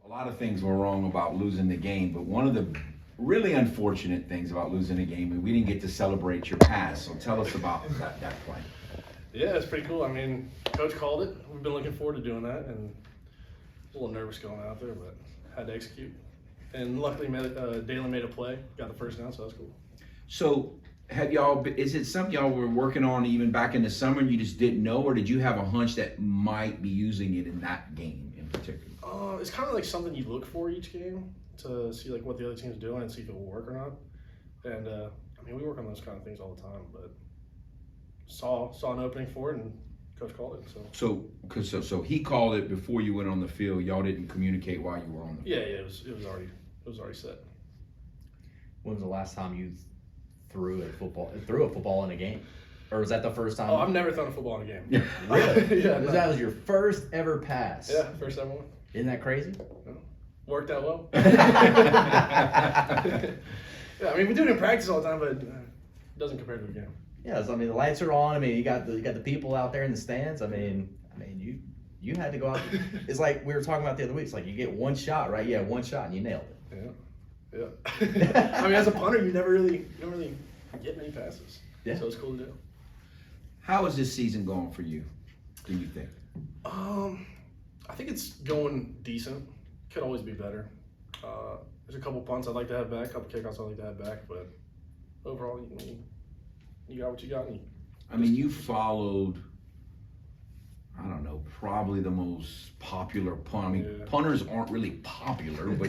A lot of things were wrong about losing the game, but one of the really unfortunate things about losing the game is we didn't get to celebrate your pass. So tell us about that play. Yeah, it's pretty cool. I mean, Coach called it. We've been looking forward to doing that, and a little nervous going out there, but had to execute. And luckily, Dalen made a play, got the first down, so that was cool. So is it something y'all were working on even back in the summer and you just didn't know, or did you have a hunch that might be using it in that game in particular? It's kind of like something you look for each game to see like what the other team's doing and see if it will work or not. And I mean, we work on those kind of things all the time, but saw an opening for it and Coach called it. So he called it before you went on the field. Y'all didn't communicate while you were on the field. Yeah, it was already set. When was the last time you threw a football in a game? Or was that the first time? Oh, I've never thrown a football in a game. Really? Yeah, no. That was your first ever pass. Yeah, first ever one. Isn't that crazy? No. Worked out well. Yeah, I mean we do it in practice all the time, but it doesn't compare to the game. Yeah, so, I mean the lights are on. I mean you got the people out there in the stands. I mean you had to go out. It's like we were talking about the other week. It's like you get one shot, right? Yeah, one shot and you nailed it. Yeah. I mean, as a punter, you don't really get many passes. Yeah. So it's cool to do. How is this season going for you? Do you think? I think it's going decent. Could always be better. There's a couple punts I'd like to have back, a couple kickoffs I'd like to have back, but overall, you got what you got. I mean, you followed, I don't know, probably the most popular punt. I mean, punters aren't really popular, but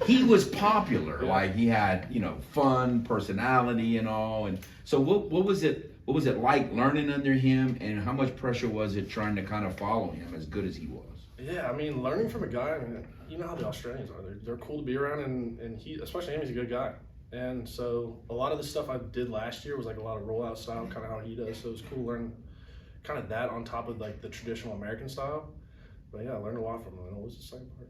he was popular. Yeah. Like he had, fun, personality, and all. And so, what was it? What was it like learning under him, and how much pressure was it trying to kind of follow him as good as he was? Yeah, I mean, learning from a guy. I mean, you know how the Australians are. They're cool to be around, and he, especially him, he's a good guy. And so, a lot of the stuff I did last year was like a lot of rollout style, kind of how he does. So it was cool learning kind of that on top of like the traditional American style. But yeah, I learned a lot from him, and it was the same part.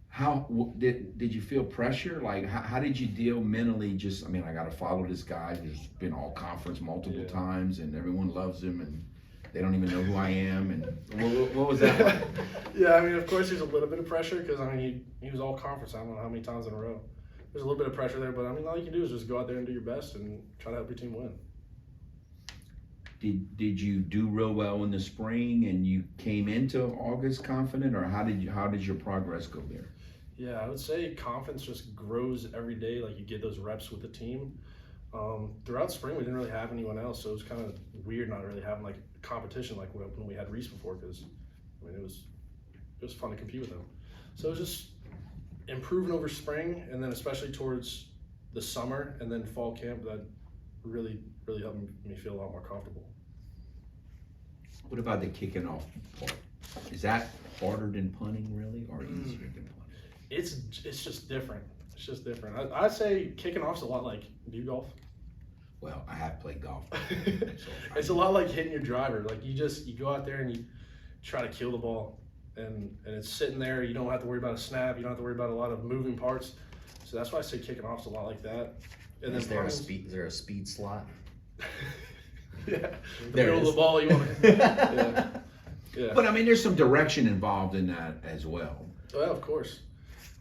How did you feel pressure? Like how did you deal mentally? Just, I mean, I got to follow this guy who's been all conference multiple times, and everyone loves him, and they don't even know who I am. And what was that like? Yeah, I mean, of course, there's a little bit of pressure because I mean he was all conference. I don't know how many times in a row. There's a little bit of pressure there, but I mean, all you can do is just go out there and do your best and try to help your team win. Did you do real well in the spring and you came into August confident, or how did your progress go there? Yeah, I would say confidence just grows every day. Like you get those reps with the team. Throughout spring, we didn't really have anyone else, so it was kind of weird not really having like competition like when we had Rhys before, because I mean it was fun to compete with him. So it was just improving over spring, and then especially towards the summer and then fall camp, that really helped me feel a lot more comfortable. What about the kicking off part? Is that harder than punting, really, or easier than punting? It's just different. It's just different. I'd say kicking off's a lot like, do you golf? Well, I have played golf. It's a lot like hitting your driver. Like you go out there and you try to kill the ball, and it's sitting there. You don't have to worry about a snap. You don't have to worry about a lot of moving parts. So that's why I say kicking off's a lot like that. And is there a speed slot? Yeah, the there middle of the ball you want to. Yeah. But I mean, there's some direction involved in that as well. Well, of course.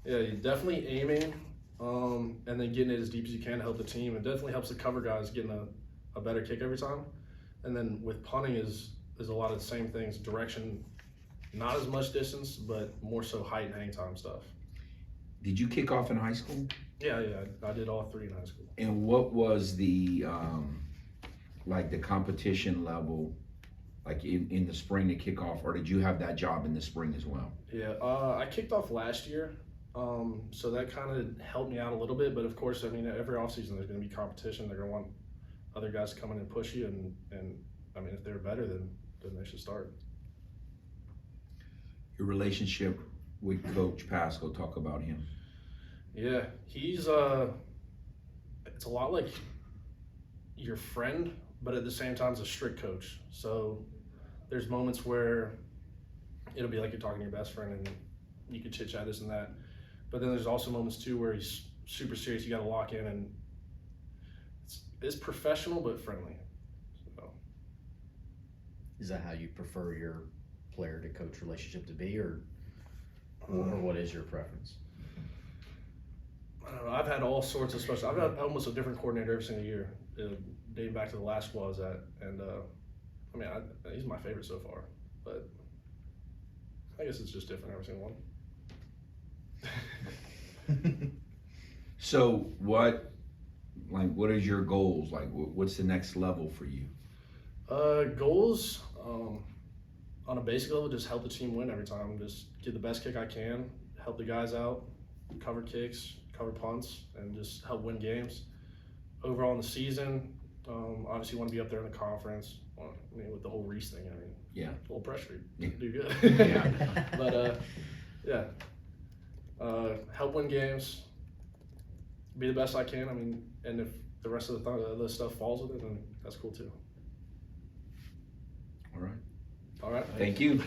Yeah, you're definitely aiming, and then getting it as deep as you can to help the team. It definitely helps the cover guys getting a better kick every time. And then with punting is a lot of the same things. Direction, not as much distance, but more so height and hang time stuff. Did you kick off in high school? Yeah, I did all three in high school. And what was the the competition level, like in the spring to kick off, or did you have that job in the spring as well? Yeah, I kicked off last year, so that kind of helped me out a little bit. But of course, I mean, every offseason there's going to be competition. They're going to want other guys to come in and push you, and I mean, if they're better, then they should start. Your relationship with Coach Pascal, talk about him. Yeah, he's it's a lot like your friend, but at the same time, it's a strict coach. So there's moments where it'll be like you're talking to your best friend and you can chit chat this and that. But then there's also moments too where he's super serious. You got to lock in, and it's professional but friendly. So. Is that how you prefer your player to coach relationship to be, or? or what is your preference? I don't know. I've had all sorts of special. I've had almost a different coordinator every single year, dating back to the last school I was at, and I mean, he's my favorite so far. But I guess it's just different every single one. So what is your goals? Like, what's the next level for you? Goals, on a basic level, just help the team win every time. Just get the best kick I can, help the guys out, cover kicks, cover punts, and just help win games. Overall in the season, obviously want to be up there in the conference. I mean, with the whole Rhys thing, I mean, Yeah. a little pressure to do good. Yeah. But yeah, help win games, be the best I can. I mean, and if the rest of the stuff falls with it, then that's cool too. All right. All right. Thank you.